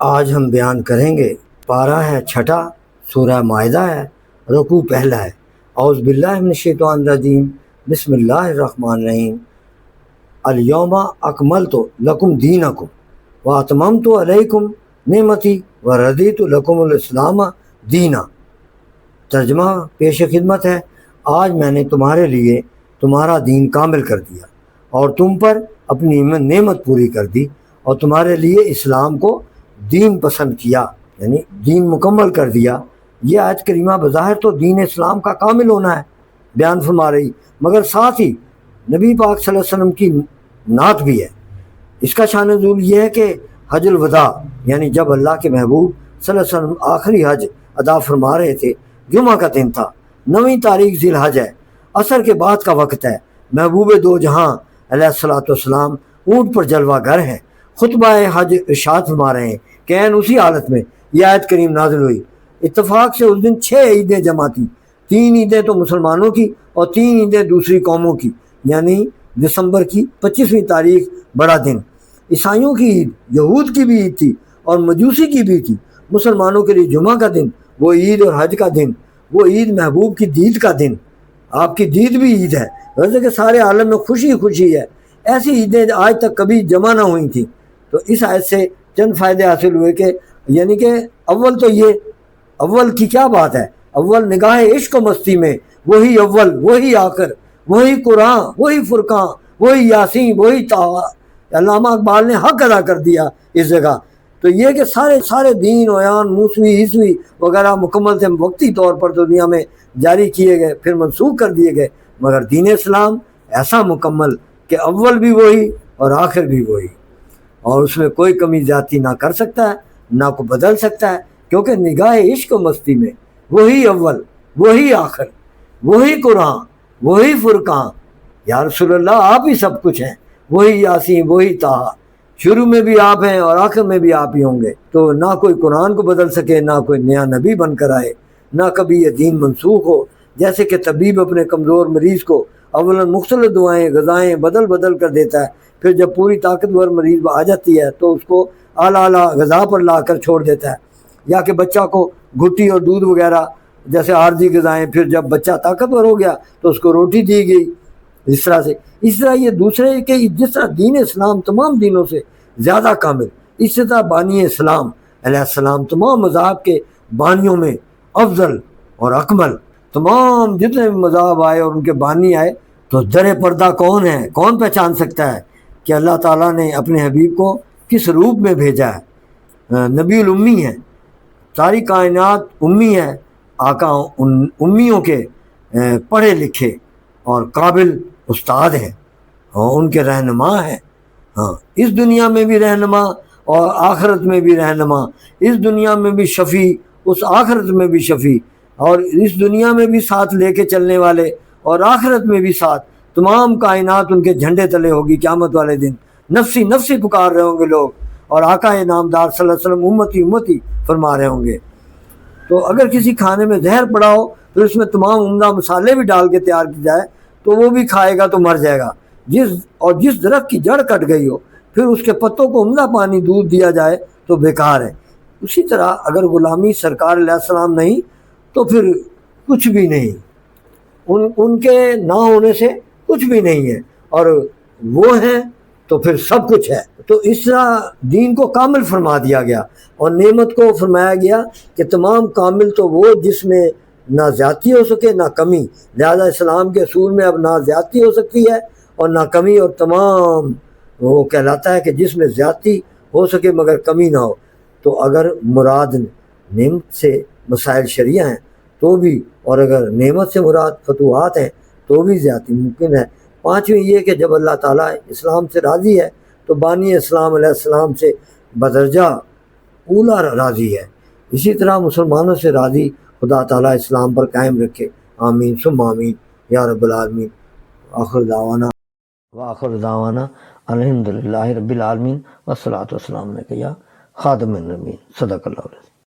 آج ہم بیان کریں گے، پارہ ہے چھٹا، سورہ مائدہ ہے، رکوع پہلا ہے۔ اعوذ باللہ من الشیطان الرجیم، بسم اللہ الرحمن الرحیم۔ الیوم اکملت لکم دینکم واتممت علیکم نعمتی ورضیت لکم الاسلام دینا۔ ترجمہ پیش خدمت ہے، آج میں نے تمہارے لیے تمہارا دین کامل کر دیا اور تم پر اپنی نعمت پوری کر دی اور تمہارے لیے اسلام کو دین پسند کیا، یعنی دین مکمل کر دیا۔ یہ آیت کریمہ بظاہر تو دین اسلام کا کامل ہونا ہے بیان فرما رہی، مگر ساتھ ہی نبی پاک صلی اللہ علیہ وسلم کی نعت بھی ہے۔ اس کا شان نزول یہ ہے کہ حج الوداع، یعنی جب اللہ کے محبوب صلی اللہ علیہ وسلم آخری حج ادا فرما رہے تھے، جمعہ کا دن تھا، 9 تاریخ ذی الحج ہے، عصر کے بعد کا وقت ہے۔ محبوب دو جہاں علیہ الصلوۃ والسلام اونٹ پر جلوہ گر ہیں، خطبہ حج ارشاد فرما رہے ہیں کہ اسی حالت میں یہ آیت کریم نازل ہوئی۔ اتفاق سے اس دن 6 عیدیں جمع تھیں، 3 عیدیں تو مسلمانوں کی اور 3 عیدیں دوسری قوموں کی، یعنی دسمبر کی 25ویں تاریخ بڑا دن عیسائیوں کی عید، یہود کی بھی عید تھی اور مجوسی کی بھی تھی۔ مسلمانوں کے لیے جمعہ کا دن وہ عید اور حج کا دن، وہ عید محبوب کی دید کا دن، آپ کی دید بھی عید ہے، ویسے کہ سارے عالم میں خوشی خوشی ہے۔ ایسی عیدیں آج تک کبھی جمع نہ ہوئی تھیں۔ تو اس آیت سے چند فائدے حاصل ہوئے کہ یعنی کہ اول تو یہ اول کی کیا بات ہے، اول نگاہ عشق و مستی میں وہی اول، وہی آخر، وہی قرآن، وہی فرقان، وہی یاسین، وہی طٰہٰ۔ علامہ اقبال نے حق ادا کر دیا اس جگہ۔ تو یہ کہ سارے دین ویان موسوی عیسوی وغیرہ مکمل سے وقتی طور پر دنیا میں جاری کیے گئے، پھر منسوخ کر دیے گئے، مگر دین اسلام ایسا مکمل کہ اول بھی وہی اور آخر بھی وہی، اور اس میں کوئی کمی زیادتی نہ کر سکتا ہے نہ کو بدل سکتا ہے، کیونکہ نگاہ عشق و مستی میں وہی اول، وہی آخر، وہی قرآن، وہی فرقان۔ یا رسول اللہ آپ ہی سب کچھ ہیں، وہی یاسین، وہی طٰہٰ، شروع میں بھی آپ ہیں اور آخر میں بھی آپ ہی ہوں گے۔ تو نہ کوئی قرآن کو بدل سکے، نہ کوئی نیا نبی بن کر آئے، نہ کبھی یہ دین منسوخ ہو۔ جیسے کہ طبیب اپنے کمزور مریض کو اولاً مختلف دعائیں غذائیں بدل کر دیتا ہے، پھر جب پوری طاقتور مریض آ جاتی ہے تو اس کو اعلیٰ غذا پر لا کر چھوڑ دیتا ہے، یا کہ بچہ کو گھٹی اور دودھ وغیرہ جیسے عارضی غذائیں، پھر جب بچہ طاقتور ہو گیا تو اس کو روٹی دی گئی۔ اس طرح یہ دوسرے کہ جس طرح دین اسلام تمام دینوں سے زیادہ کامل، اس طرح بانی اسلام علیہ السلام تمام مذاہب کے بانیوں میں افضل اور اکمل۔ تمام جتنے بھی مذاہب آئے اور ان کے بانی آئے، تو در پردہ کون ہے، کون پہچان سکتا ہے کہ اللہ تعالیٰ نے اپنے حبیب کو کس روپ میں بھیجا ہے؟ نبی الامی ہے، ساری کائنات امی ہے، آقا امیوں کے پڑھے لکھے اور قابل استاد ہیں، ان کے رہنما ہیں۔ ہاں، اس دنیا میں بھی رہنما اور آخرت میں بھی رہنما، اس دنیا میں بھی شفیع، اس آخرت میں بھی شفیع، اور اس دنیا میں بھی ساتھ لے کے چلنے والے اور آخرت میں بھی ساتھ۔ تمام کائنات ان کے جھنڈے تلے ہوگی قیامت والے دن، نفسی نفسی پکار رہے ہوں گے لوگ، اور آقا نامدار صلی اللہ علیہ وسلم امتی امتی فرما رہے ہوں گے۔ تو اگر کسی کھانے میں زہر پڑا ہو تو اس میں تمام عمدہ مسالے بھی ڈال کے تیار کی جائے تو وہ بھی کھائے گا تو مر جائے گا۔ جس درخت کی جڑ کٹ گئی ہو، پھر اس کے پتوں کو عمدہ پانی دودھ دیا جائے تو بیکار ہے۔ اسی طرح اگر غلامی سرکار علیہ السلام نہیں تو پھر کچھ بھی نہیں، ان کے نہ ہونے سے کچھ بھی نہیں ہے، اور وہ ہیں تو پھر سب کچھ ہے۔ تو اس طرح دین کو کامل فرما دیا گیا، اور نعمت کو فرمایا گیا کہ تمام کامل تو وہ جس میں نہ زیادتی ہو سکے نہ کمی، لہذا اسلام کے اصول میں اب نہ زیادتی ہو سکتی ہے اور نہ کمی، اور تمام وہ کہلاتا ہے کہ جس میں زیادتی ہو سکے مگر کمی نہ ہو۔ تو اگر مراد نعمت سے مسائل شرعیہ ہیں تو بھی، اور اگر نعمت سے مراد فتوحات ہیں تو بھی زیادتی ممکن ہے۔ پانچویں یہ کہ جب اللہ تعالیٰ اسلام سے راضی ہے تو بانی اسلام علیہ السلام سے بدرجہ اولا راضی ہے۔ اسی طرح مسلمانوں سے راضی خدا تعالیٰ اسلام پر قائم رکھے، آمین ثم آمین یا رب العالمین۔ آخر دعوانا الحمدللہ رب العالمین، والصلاۃ والسلام علیک یا خاتم النبیین، صدق اللہ علیہ۔